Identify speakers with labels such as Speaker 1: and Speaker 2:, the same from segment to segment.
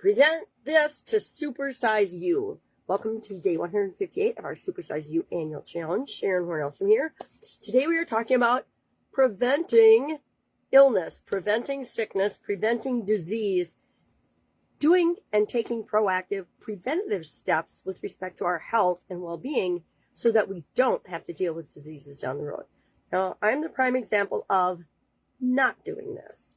Speaker 1: Present this to Supersize You. Welcome to day 158 of our Supersize You annual challenge. Sharon Horne-Ellstrom here. Today we are talking about preventing illness, preventing sickness, preventing disease, doing and taking proactive preventative steps with respect to our health and well-being so that we don't have to deal with diseases down the road. Now, I'm the prime example of not doing this.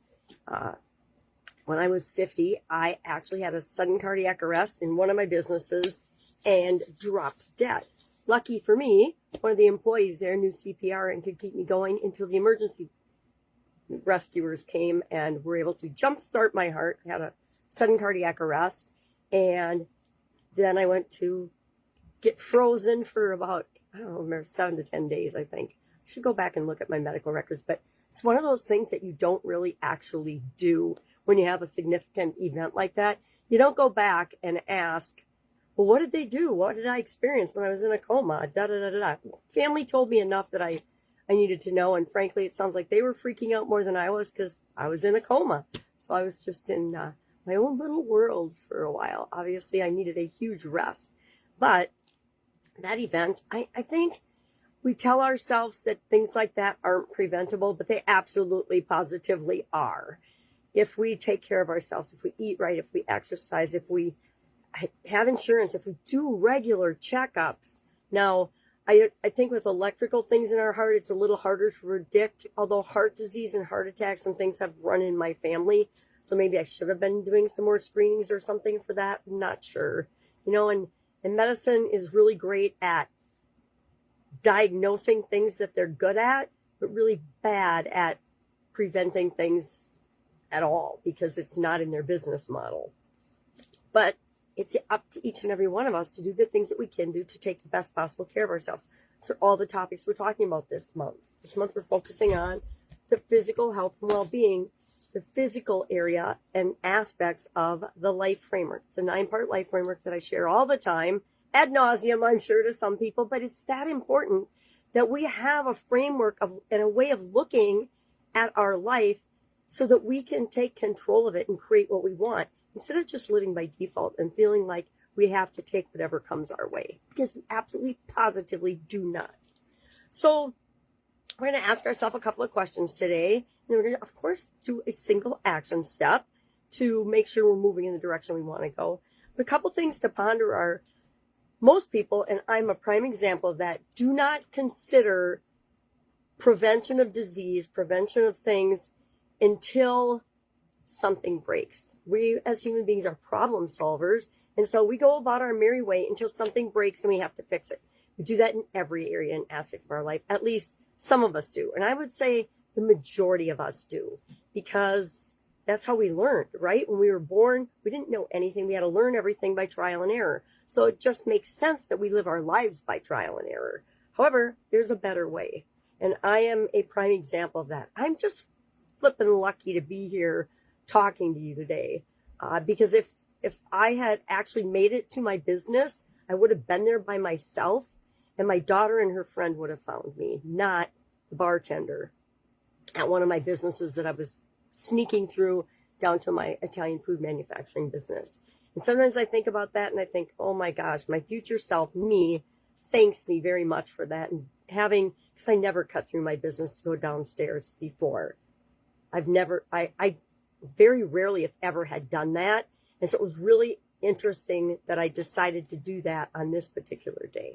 Speaker 1: When I was 50, I actually had a sudden cardiac arrest in one of my businesses and dropped dead. Lucky for me, one of the employees there knew CPR and could keep me going until the emergency rescuers came and were able to jumpstart my heart. I had a sudden cardiac arrest, and then I went to get frozen for about, I don't remember, 7 to 10 days, I think. I should go back and look at my medical records, but it's one of those things that you don't really actually do when you have a significant event like that. You don't go back and ask, well, what did they do? What did I experience when I was in a coma? Family told me enough that I needed to know, and frankly, it sounds like they were freaking out more than I was because I was in a coma. So I was just in my own little world for a while. Obviously, I needed a huge rest. But that event, I think we tell ourselves that things like that aren't preventable, but they absolutely, positively are. If we take care of ourselves, if we eat right, if we exercise, if we have insurance, if we do regular checkups. Now, I think with electrical things in our heart, it's a little harder to predict, although heart disease and heart attacks and things have run in my family. So maybe I should have been doing some more screenings or something for that. I'm not sure. You know, and medicine is really great at diagnosing things that they're good at, but really bad at preventing things at all because it's not in their business model. But it's up to each and every one of us to do the things that we can do to take the best possible care of ourselves. So all the topics we're talking about this month. This month we're focusing on the physical health and well-being, the physical area and aspects of the life framework. It's a 9-part life framework that I share all the time, ad nauseum, I'm sure, to some people, but it's that important that we have a framework of and a way of looking at our life so that we can take control of it and create what we want instead of just living by default and feeling like we have to take whatever comes our way, because we absolutely, positively do not. So we're going to ask ourselves a couple of questions today, and we're going to, of course, do a single action step to make sure we're moving in the direction we want to go. But a couple things to ponder are, most people, and I'm a prime example of that, do not consider prevention of disease, prevention of things until something breaks. We as human beings are problem solvers, and so we go about our merry way until something breaks and we have to fix it. We do that in every area and aspect of our life. At least some of us do, and I would say the majority of us do, because that's how we learned, right? When we were born, we didn't know anything. We had to learn everything by trial and error. So it just makes sense that we live our lives by trial and error. However, there's a better way, and I am a prime example of that. I'm just flipping lucky to be here talking to you today, because if I had actually made it to my business, I would have been there by myself, and my daughter and her friend would have found me, not the bartender at one of my businesses that I was sneaking through down to my Italian food manufacturing business. And sometimes I think about that and I think, oh my gosh, my future self, me, thanks me very much for that. And because I never cut through my business to go downstairs before. I very rarely, if ever, had done that. And so it was really interesting that I decided to do that on this particular day.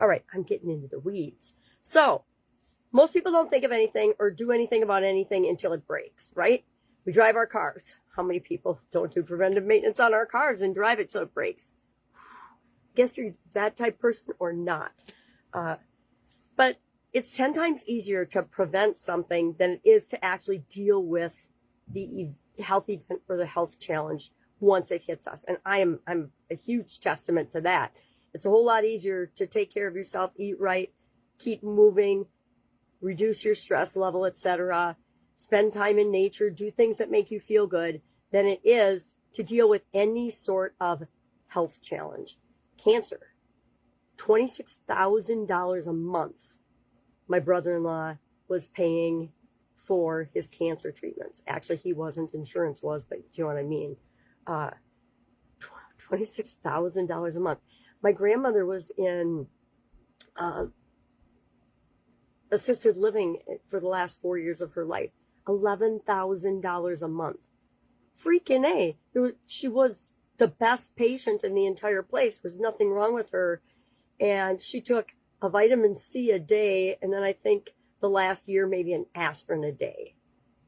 Speaker 1: All right, I'm getting into the weeds. So most people don't think of anything or do anything about anything until it breaks, right? We drive our cars. How many people don't do preventive maintenance on our cars and drive it till it breaks? Guess you're that type of person or not. But it's 10 times easier to prevent something than it is to actually deal with the health event or the health challenge once it hits us. And I'm a huge testament to that. It's a whole lot easier to take care of yourself, eat right, keep moving, reduce your stress level, etc., spend time in nature, do things that make you feel good, than it is to deal with any sort of health challenge. Cancer, $26,000 a month my brother-in-law was paying for his cancer treatments. Actually, he wasn't, insurance was, but you know what I mean. $26,000 a month. My grandmother was in assisted living for the last 4 years of her life. $11,000 a month. Freaking A. She was the best patient in the entire place. There was nothing wrong with her. And she took a vitamin C a day, and then I think the last year maybe an aspirin a day.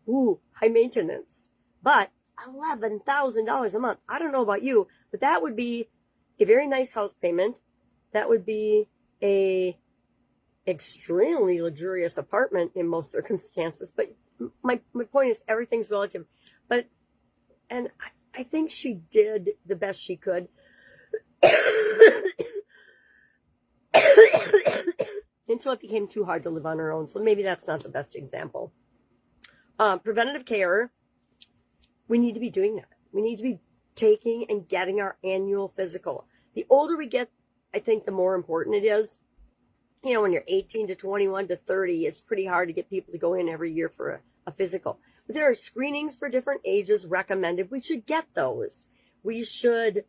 Speaker 1: Ooh, high maintenance. But $11,000 a month. I don't know about you, but that would be a very nice house payment. That would be a extremely luxurious apartment in most circumstances. But my point is, everything's relative. And I think she did the best she could. Until it became too hard to live on her own. So maybe that's not the best example. Preventative care, we need to be doing that. We need to be taking and getting our annual physical. The older we get, I think the more important it is. You know, when you're 18 to 21 to 30, it's pretty hard to get people to go in every year for a physical. But there are screenings for different ages recommended. We should get those. We should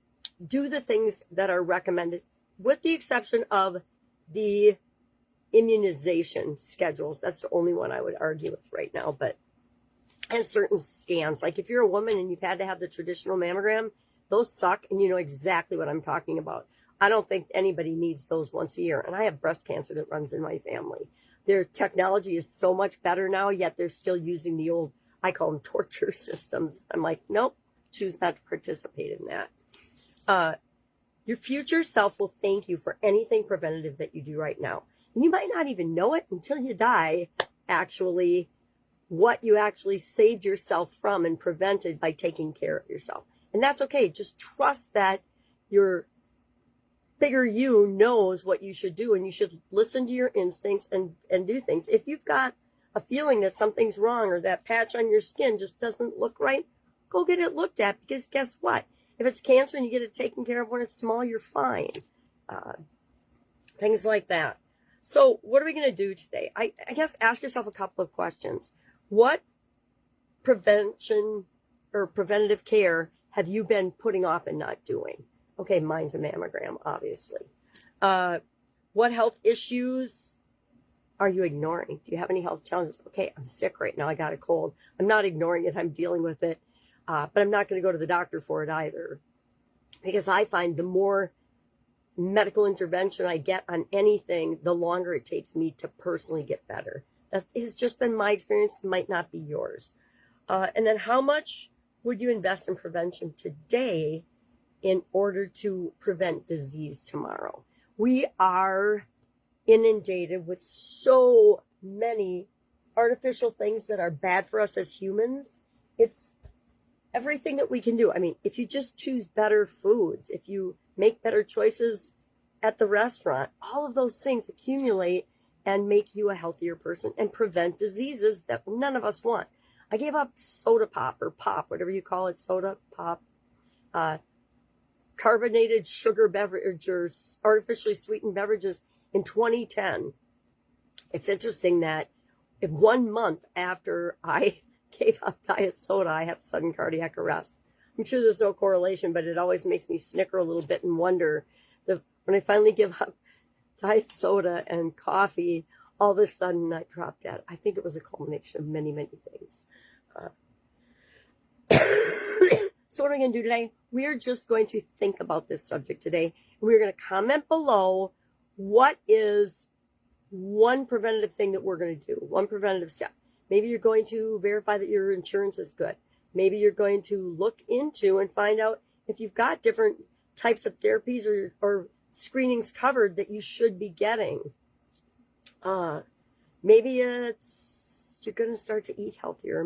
Speaker 1: do the things that are recommended, with the exception of the immunization schedules. That's the only one I would argue with right now. And certain scans, like if you're a woman and you've had to have the traditional mammogram, those suck, and you know exactly what I'm talking about. I don't think anybody needs those once a year. And I have breast cancer that runs in my family. Their technology is so much better now, yet they're still using the old, I call them torture systems. I'm like, nope, choose not to participate in that. Your future self will thank you for anything preventative that you do right now. And you might not even know it until you die, actually, what you actually saved yourself from and prevented by taking care of yourself. And that's okay. Just trust that your bigger you knows what you should do, and you should listen to your instincts and do things. If you've got a feeling that something's wrong or that patch on your skin just doesn't look right, go get it looked at, because guess what? If it's cancer and you get it taken care of when it's small, you're fine. Things like that. So what are we going to do today? I guess ask yourself a couple of questions. What prevention or preventative care have you been putting off and not doing? Okay, mine's a mammogram, obviously. What health issues are you ignoring? Do you have any health challenges? Okay, I'm sick right now. I got a cold. I'm not ignoring it. I'm dealing with it. But I'm not going to go to the doctor for it either. Because I find the more medical intervention I get on anything, the longer it takes me to personally get better. That has just been my experience. It might not be yours. And then how much would you invest in prevention today in order to prevent disease tomorrow? We are inundated with so many artificial things that are bad for us as humans. It's everything that we can do. I mean, if you just choose better foods, if you make better choices at the restaurant, all of those things accumulate and make you a healthier person and prevent diseases that none of us want. I gave up soda pop or pop, whatever you call it, soda pop, carbonated sugar beverage or artificially sweetened beverages in 2010. It's interesting that in 1 month after I gave up diet soda, I have sudden cardiac arrest. I'm sure there's no correlation, but it always makes me snicker a little bit and wonder that when I finally give up diet soda and coffee, all of a sudden I dropped dead. I think it was a culmination of many, many things. So what are we going to do today? We're just going to think about this subject today. We're going to comment below what is one preventative thing that we're going to do, one preventative step. Maybe you're going to verify that your insurance is good. Maybe you're going to look into and find out if you've got different types of therapies or screenings covered that you should be getting. Maybe it's you're going to start to eat healthier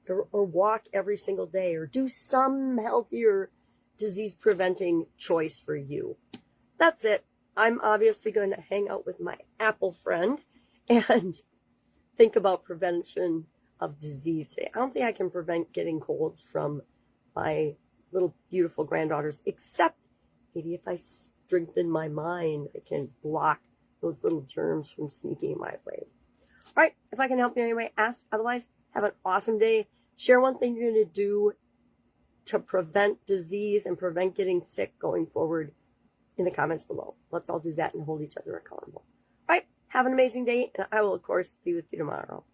Speaker 1: or walk every single day or do some healthier disease preventing choice for you. That's it. I'm obviously going to hang out with my Apple friend and think about prevention of disease today. I don't think I can prevent getting colds from my little beautiful granddaughters, except maybe if I strengthen my mind, I can block those little germs from sneaking my way. All right, if I can help you anyway, ask. Otherwise, have an awesome day. Share one thing you're going to do to prevent disease and prevent getting sick going forward in the comments below. Let's all do that and hold each other accountable. All right, have an amazing day, and I will, of course, be with you tomorrow.